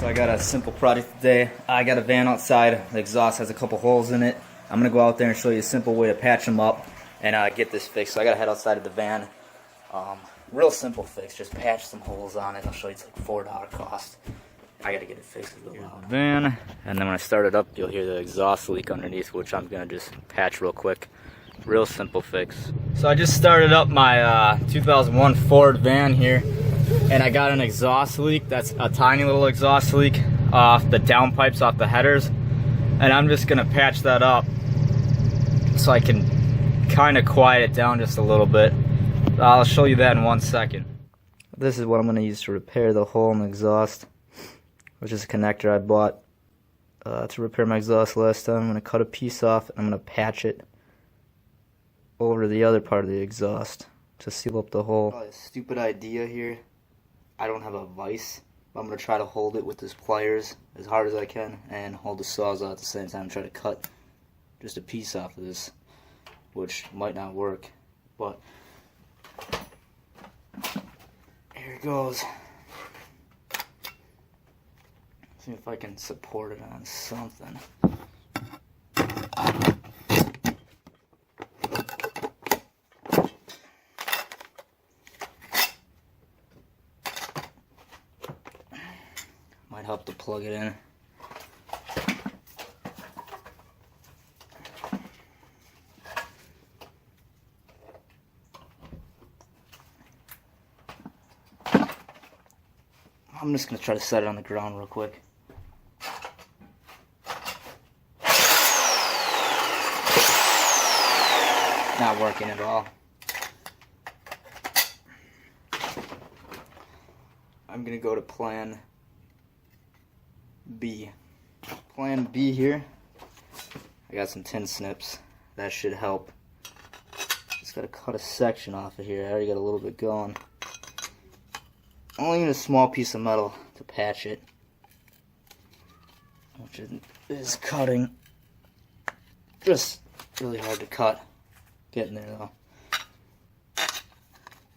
So I got a simple project today. I got a van outside. The exhaust has a couple holes in it. I'm going to go out there and show you a simple way to patch them up and get this fixed. So I got to head outside of the van. Real simple fix. Just patch some holes on it. I'll show you. It's like $4 cost. I got to get it fixed. Here's the van. And then when I start it up, you'll hear the exhaust leak underneath, which I'm going to just patch real quick. Real simple fix. So I just started up my 2001 Ford van here. And I got an exhaust leak. That's a tiny little exhaust leak off the downpipes, off the headers. And I'm just gonna patch that up so I can kind of quiet it down just a little bit. I'll show you that in 1 second. This is what I'm gonna use to repair the hole in the exhaust, which is a connector I bought to repair my exhaust last time. I'm gonna cut a piece off and I'm gonna patch it over the other part of the exhaust to seal up the hole. A stupid idea here. I don't have a vise, but I'm going to try to hold it with these pliers as hard as I can and hold the sawzall at the same time and try to cut just a piece off of this, which might not work, but here it goes. See if I can support it on something. Might help to plug it in. I'm just going to try to set it on the ground real quick. Not working at all. I'm going to go to plan B. Plan B here. I got some tin snips. That should help. Just gotta cut a section off of here. I already got a little bit going. Only need a small piece of metal to patch it, which is cutting. Just really hard to cut. Getting there though.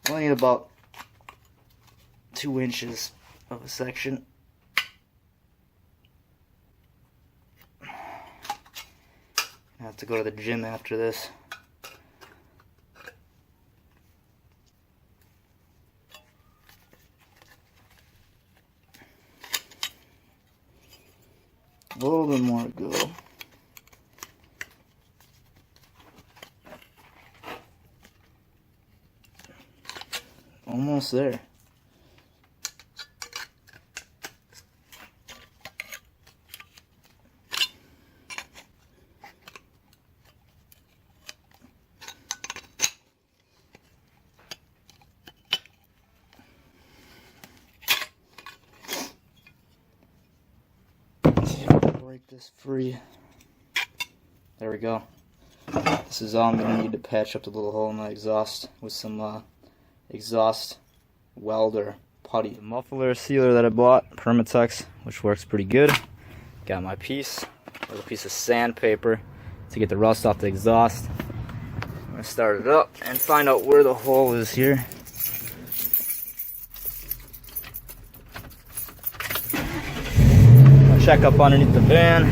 Only need about 2 inches of a section. I have to go to the gym after this. A little bit more to go. Almost there. Break this free. There we go. This is all I'm going to need to patch up the little hole in my exhaust with some exhaust welder putty. The muffler sealer that I bought, Permatex, which works pretty good. Got my piece, a little piece of sandpaper to get the rust off the exhaust. I'm going to start it up and find out where the hole is here. Check up underneath the van.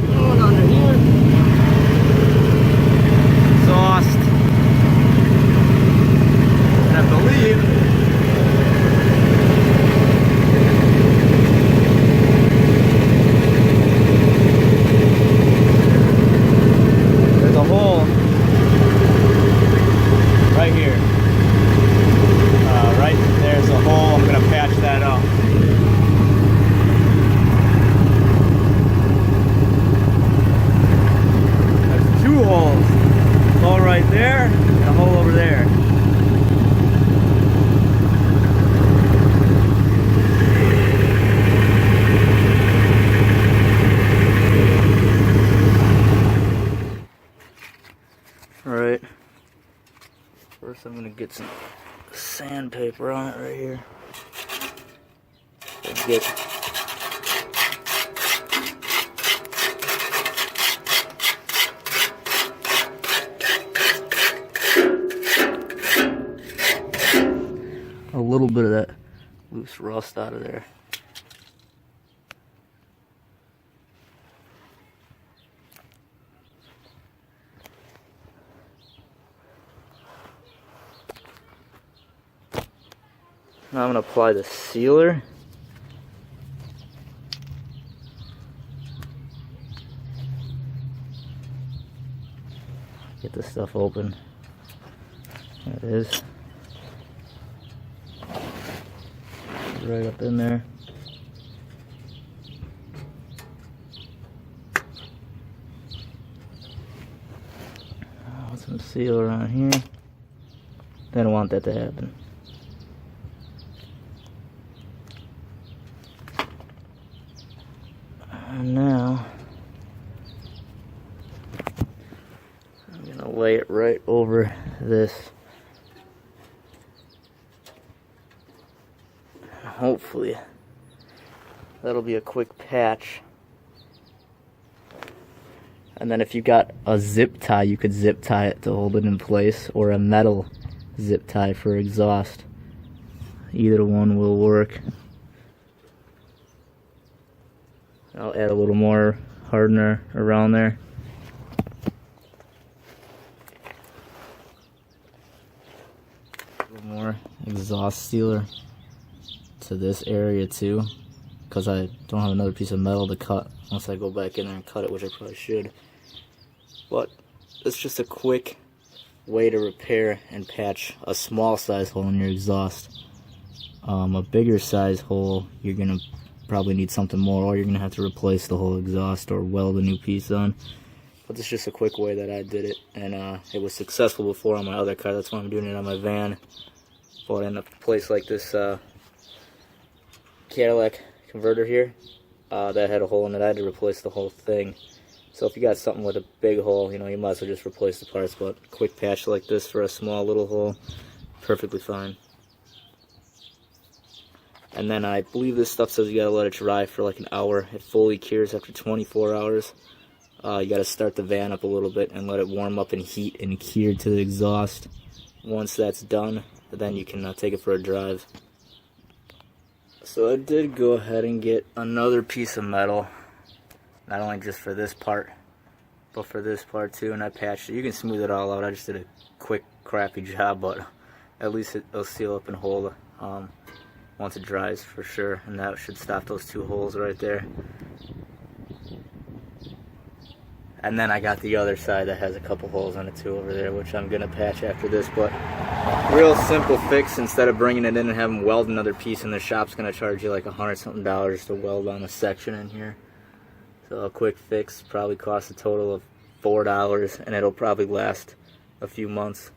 Going under here. Exhaust. And I believe there's a hole right here. Right there's a hole. I'm gonna patch that up. Holes. A hole right there and a hole over there. Alright. First I'm going to get some sandpaper on it right here. Get a little bit of that loose rust out of there. Now I'm going to apply the sealer. Get this stuff open. There it is. Right up in there. Put some sealer on here. They don't want that to happen. And now I'm gonna lay it right over this. Hopefully that'll be a quick patch. And then if you got a zip tie, you could zip tie it to hold it in place, or a metal zip tie for exhaust. Either one will work. I'll add a little more hardener around there. A little more exhaust sealer to this area too, because I don't have another piece of metal to cut once I go back in there and cut it, which I probably should. But it's just a quick way to repair and patch a small size hole in your exhaust. A bigger size hole, you're gonna probably need something more, or you're gonna have to replace the whole exhaust or weld a new piece on. But it's just a quick way that I did it, and it was successful before on my other car. That's why I'm doing it on my van. But in a place like this Cadillac converter here, that had a hole in it, I had to replace the whole thing. So if you got something with a big hole, you know, you might as well just replace the parts. But a quick patch like this for a small little hole, perfectly fine. And then I believe this stuff says you gotta let it dry for like an hour. It fully cures after 24 hours. You gotta start the van up a little bit and let it warm up and heat and cure to the exhaust. Once that's done, then you can take it for a drive. So I did go ahead and get another piece of metal, not only just for this part, but for this part too, and I patched it. You can smooth it all out. I just did a quick, crappy job, but at least it'll seal up and hold once it dries for sure, and that should stop those two holes right there. And then I got the other side that has a couple holes on it too over there, which I'm gonna patch after this. But real simple fix. Instead of bringing it in and having weld another piece, and the shop's gonna charge you like $100-something to weld on a section in here. So a quick fix probably costs a total of $4, and it'll probably last a few months.